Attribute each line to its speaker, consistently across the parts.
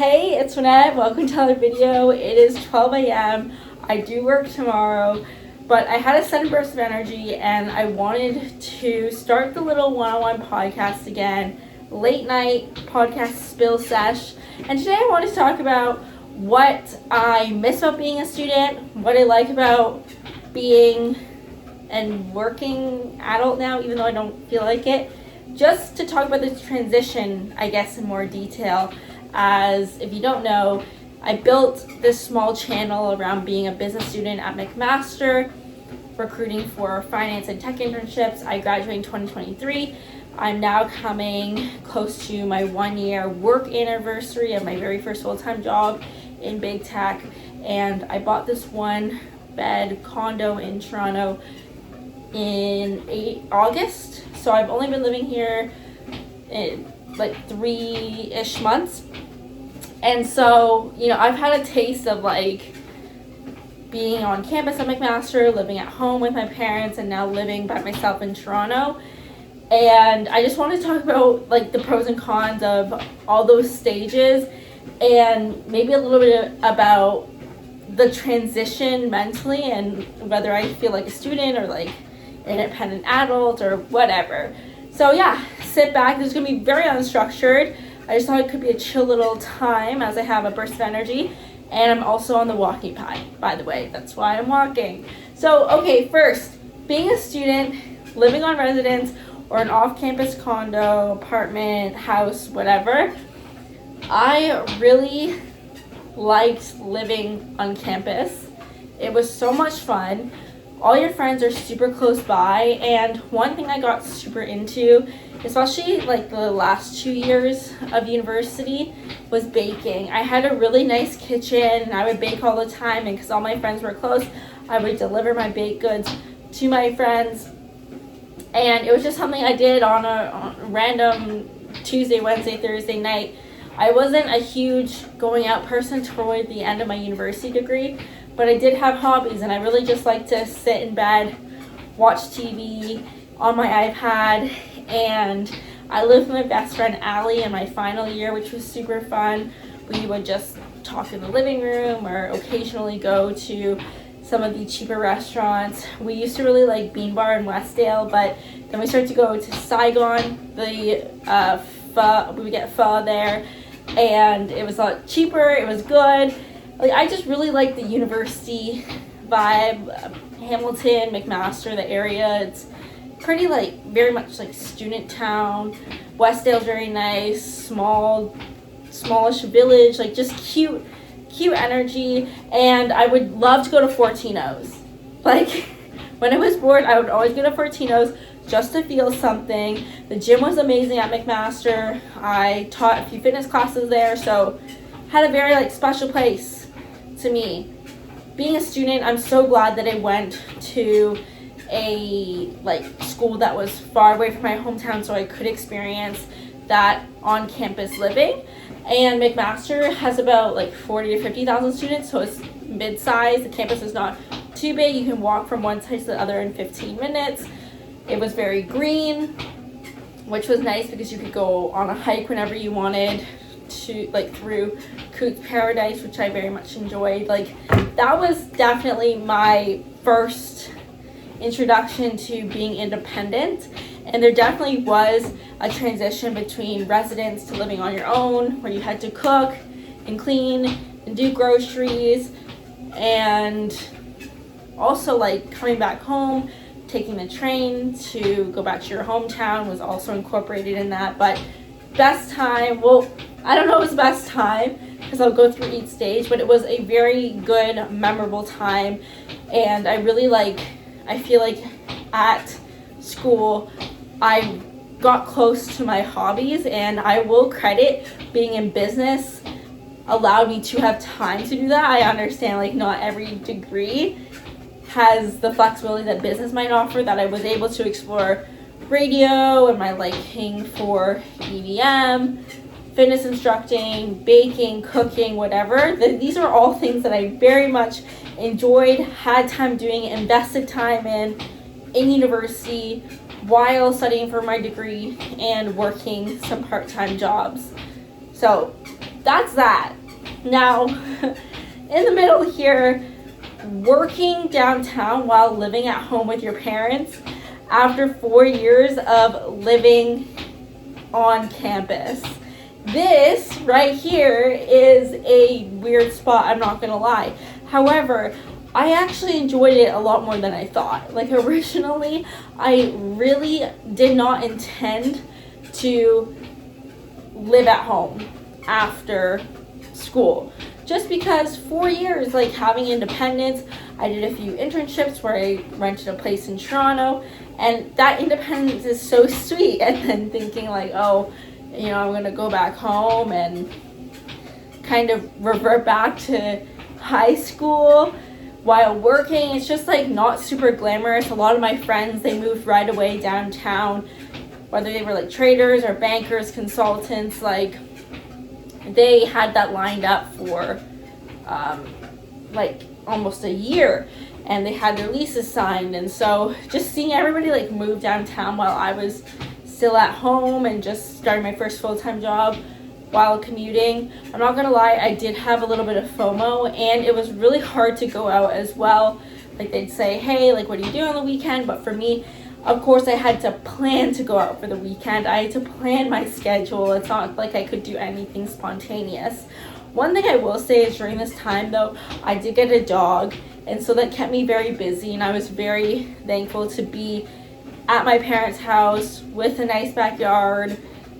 Speaker 1: Hey, it's Renette. Welcome to another video. It is 12 a.m. I do work tomorrow, but I had a sudden burst of energy and I wanted to start the little one-on-one podcast again, late night podcast spill sesh. And today I want to talk about what I miss about being a student, what I like about being and working adult now, even though I don't feel like it. Just to talk about this transition, I guess, in more detail. As if you don't know, I built this small channel around being a business student at McMaster, recruiting for finance and tech internships. I graduated in 2023. I'm now coming close to my 1-year work anniversary of my very first full-time job in big tech, and I bought this 1-bed condo in Toronto in August. So I've only been living here in like 3-ish months. And so, I've had a taste of like being on campus at McMaster, living at home with my parents, and now living by myself in Toronto. And I just want to talk about like the pros and cons of all those stages, and maybe a little bit about the transition mentally and whether I feel like a student or like an independent adult or whatever. So yeah, sit back. This is going to be very unstructured. I just thought it could be a chill little time as I have a burst of energy. And I'm also on the walking pad, by the way. That's why I'm walking. So, okay, first, being a student, living on residence or an off-campus condo, apartment, house, whatever, I really liked living on campus. It was so much fun. All your friends are super close by, and one thing I got super into, especially like the last 2 years of university, was baking. I had a really nice kitchen and I would bake all the time, and because all my friends were close, I would deliver my baked goods to my friends. And it was just something I did on a random Tuesday, Wednesday, Thursday night. I wasn't a huge going out person toward the end of my university degree, but I did have hobbies, and I really just like to sit in bed, watch TV on my iPad. And I lived with my best friend Allie in my final year, which was super fun. We would just talk in the living room or occasionally go to some of the cheaper restaurants. We used to really like Bean Bar in Westdale, but then we started to go to Saigon. We would get pho there, and it was a lot cheaper. It was good. Like, I just really like the university vibe. Hamilton, McMaster, the area, it's pretty like very much like student town. Westdale's very nice, smallish village, like just cute energy. And I would love to go to Fortino's. Like, when I was bored, I would always go to Fortino's just to feel something. The gym was amazing at McMaster. I taught a few fitness classes there, so had a very like special place to me. Being a student, I'm so glad that I went to a like school that was far away from my hometown, so I could experience that on-campus living. And McMaster has about like 40 to 50,000 students, so it's mid-sized. The campus is not too big. You can walk from one side to the other in 15 minutes. It was very green, which was nice because you could go on a hike whenever you wanted to, like through Coots Paradise, which I very much enjoyed. Like, that was definitely my first introduction to being independent, and there definitely was a transition between residence to living on your own, where you had to cook and clean and do groceries, and also like coming back home, taking the train to go back to your hometown was also incorporated in that. But best time, well, I don't know if it was the best time because I'll go through each stage, but it was a very good, memorable time. And I feel like at school I got close to my hobbies, and I will credit being in business allowed me to have time to do that. I understand like not every degree has the flexibility that business might offer, that I was able to explore radio and my liking for EVM, fitness instructing, baking, cooking, whatever. These are all things that I very much enjoyed, had time doing, invested time in university while studying for my degree and working some part-time jobs. So that's that. Now, in the middle here, working downtown while living at home with your parents after 4 years of living on campus. This right here is a weird spot, I'm not gonna lie. However, I actually enjoyed it a lot more than I thought. Like, originally, I really did not intend to live at home after school. Just because 4 years, like, having independence, I did a few internships where I rented a place in Toronto, and that independence is so sweet. And then thinking like, oh, you know, I'm gonna go back home and kind of revert back to high school while working. It's just like not super glamorous. A lot of my friends, they moved right away downtown, whether they were like traders or bankers, consultants, like they had that lined up for like almost a year, and they had their leases signed. And so just seeing everybody like move downtown while I was still at home and just starting my first full-time job while commuting, I'm not gonna lie, I did have a little bit of FOMO, and it was really hard to go out as well. Like, they'd say, hey, like, what do you do on the weekend? But for me, of course, I had to plan to go out for the weekend. I had to plan my schedule. It's not like I could do anything spontaneous. One thing I will say is during this time, though, I did get a dog, and so that kept me very busy, and I was very thankful to be at my parents' house with a nice backyard,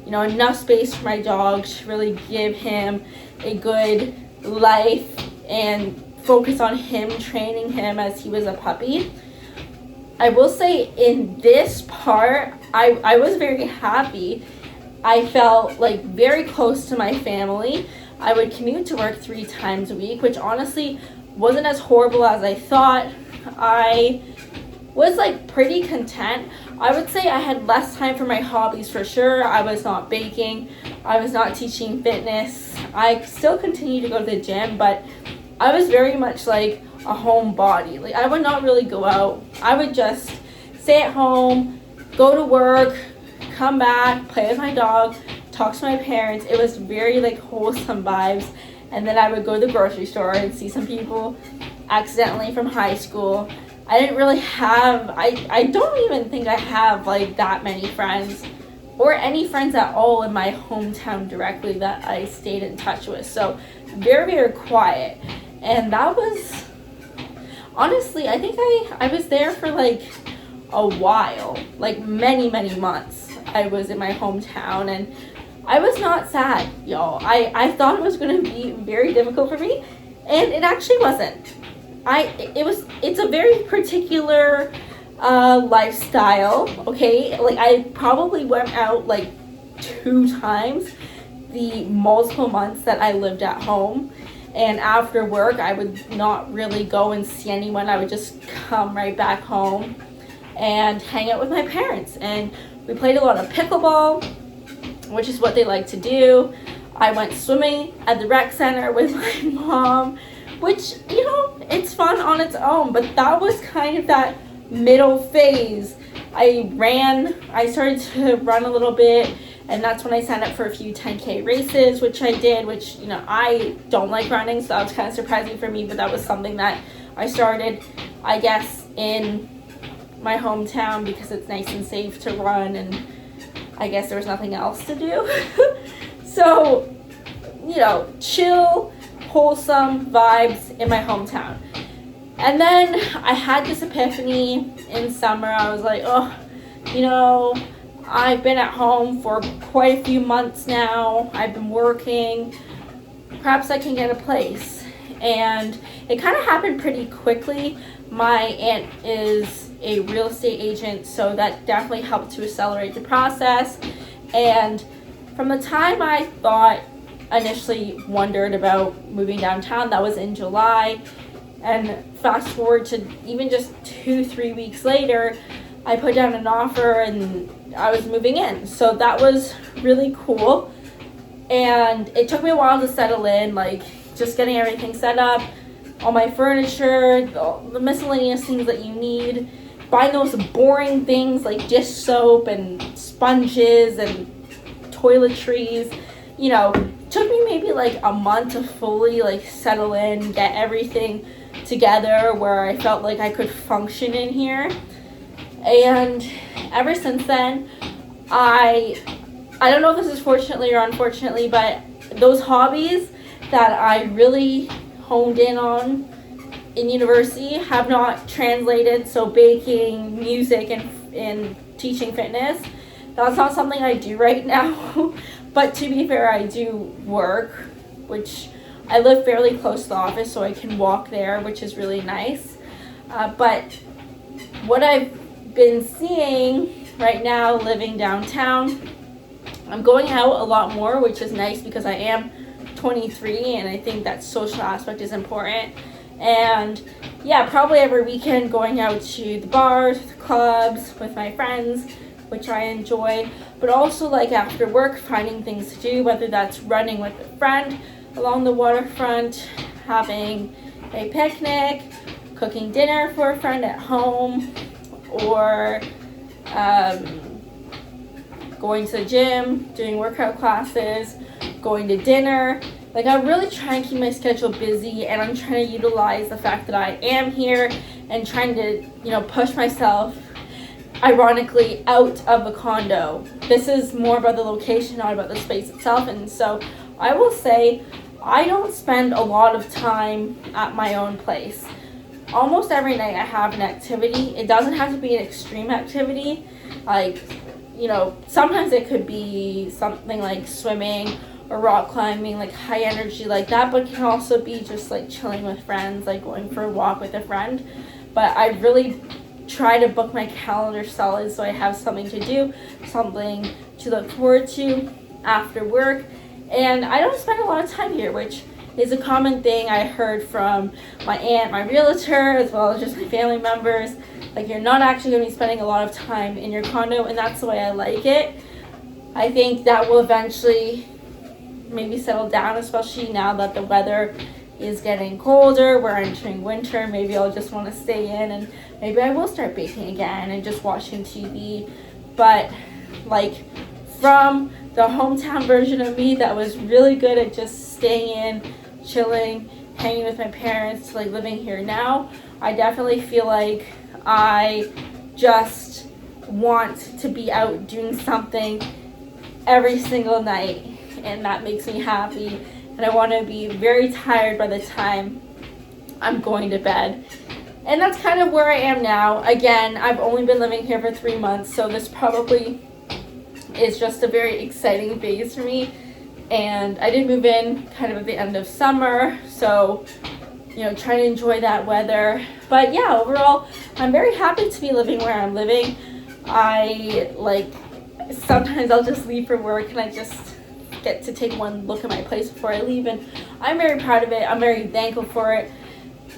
Speaker 1: you know, enough space for my dog to really give him a good life and focus on him, training him as he was a puppy. I will say in this part, I was very happy. I felt like very close to my family. I would commute to work 3 times a week, which honestly wasn't as horrible as I thought. I was like pretty content. I would say I had less time for my hobbies for sure. I was not baking. I was not teaching fitness. I still continue to go to the gym, but I was very much like a homebody. Like, I would not really go out. I would just stay at home, go to work, come back, play with my dog, talk to my parents. It was very like wholesome vibes. And then I would go to the grocery store and see some people accidentally from high school. I didn't really have, I don't even think I have like that many friends or any friends at all in my hometown directly that I stayed in touch with. So very, very quiet. And that was, honestly, I think I was there for like a while, like many, many months. I was in my hometown, and I was not sad, y'all. I thought it was going to be very difficult for me, and it actually wasn't. It's a very particular lifestyle, okay? Like, I probably went out like 2 times the multiple months that I lived at home. And after work, I would not really go and see anyone. I would just come right back home and hang out with my parents. And we played a lot of pickleball, which is what they like to do. I went swimming at the rec center with my mom, which, you know, it's fun on its own. But that was kind of that middle phase. I started to run a little bit. And that's when I signed up for a few 10K races, which I did, which, you know, I don't like running, so that was kind of surprising for me, but that was something that I started, I guess, in my hometown because it's nice and safe to run, and I guess there was nothing else to do. So, you know, chill, wholesome vibes in my hometown. And then I had this epiphany in summer. I was like, oh, you know, I've been at home for quite a few months now. I've been working. Perhaps I can get a place. And it kind of happened pretty quickly. My aunt is a real estate agent, so that definitely helped to accelerate the process. And from the time I thought, initially wondered about moving downtown, that was in July. And fast forward to even just 2-3 weeks later, I put down an offer and I was moving in. So that was really cool. And it took me a while to settle in, like just getting everything set up, all my furniture, the miscellaneous things that you need, buying those boring things like dish soap and sponges and toiletries, you know, took me maybe like a month to fully like settle in, get everything together where I felt like I could function in here. And ever since then, I don't know if this is fortunately or unfortunately, but those hobbies that I really honed in on in university have not translated. So baking, music, and teaching fitness, that's not something I do right now. But to be fair, I do work, which I live fairly close to the office, so I can walk there, which is really nice. But what I've been seeing right now, living downtown, I'm going out a lot more, which is nice because I am 23 and I think that social aspect is important. And yeah, probably every weekend going out to the bars, the clubs with my friends, which I enjoy, but also like after work finding things to do, whether that's running with a friend along the waterfront, having a picnic, cooking dinner for a friend at home, or going to the gym, doing workout classes, going to dinner. Like, I really try and keep my schedule busy, and I'm trying to utilize the fact that I am here and trying to, push myself, ironically, out of the condo. This is more about the location, not about the space itself. And so I will say I don't spend a lot of time at my own place. Almost every night I have an activity. It doesn't have to be an extreme activity. Like, sometimes it could be something like swimming or rock climbing, like high energy like that, but it can also be just like chilling with friends, like going for a walk with a friend. But I really try to book my calendar solid so I have something to do, something to look forward to after work. And I don't spend a lot of time here, which is a common thing I heard from my aunt, my realtor, as well as just my family members. Like, you're not actually going to be spending a lot of time in your condo, and that's the way I like it. I think that will eventually maybe settle down, especially now that the weather is getting colder. We're entering winter. Maybe I'll just want to stay in, and maybe I will start baking again and just watching TV. But like, from the hometown version of me that was really good at just staying in, chilling, hanging with my parents, to like living here now, I definitely feel like I just want to be out doing something every single night, and that makes me happy. And I want to be very tired by the time I'm going to bed. And that's kind of where I am now. Again, I've only been living here for 3 months, so this probably is just a very exciting phase for me. And I did move in kind of at the end of summer, so trying to enjoy that weather. But yeah, overall, I'm very happy to be living where I'm living. Sometimes I'll just leave for work and I just get to take one look at my place before I leave, and I'm very proud of it. I'm very thankful for it.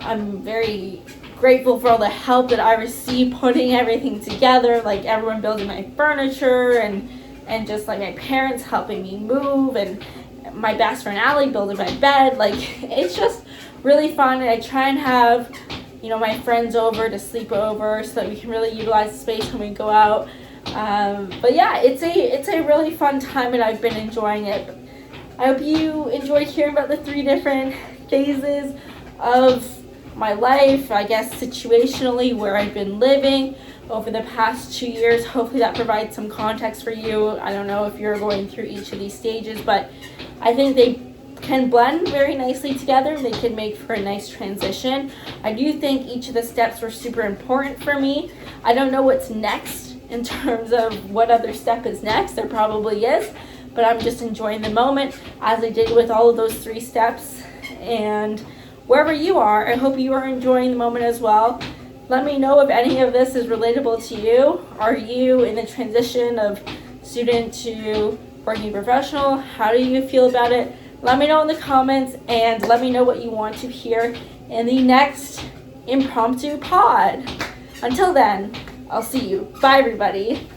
Speaker 1: I'm very grateful for all the help that I received putting everything together, like everyone building my furniture and just like my parents helping me move, and my best friend Allie building my bed. Like, it's just really fun, and I try and have my friends over to sleep over so that we can really utilize the space when we go out. But yeah, it's a really fun time, and I've been enjoying it. I hope you enjoyed hearing about the 3 different phases of my life, I guess situationally, where I've been living over the past 2 years. Hopefully that provides some context for you. I don't know if you're going through each of these stages, but I think they can blend very nicely together. They can make for a nice transition. I do think each of the steps were super important for me. I don't know what's next in terms of what other step is next. There probably is, but I'm just enjoying the moment as I did with all of those 3 steps. And wherever you are, I hope you are enjoying the moment as well. Let me know if any of this is relatable to you. Are you in the transition of student to working professional? How do you feel about it? Let me know in the comments, and let me know what you want to hear in the next impromptu pod. Until then, I'll see you. Bye, everybody.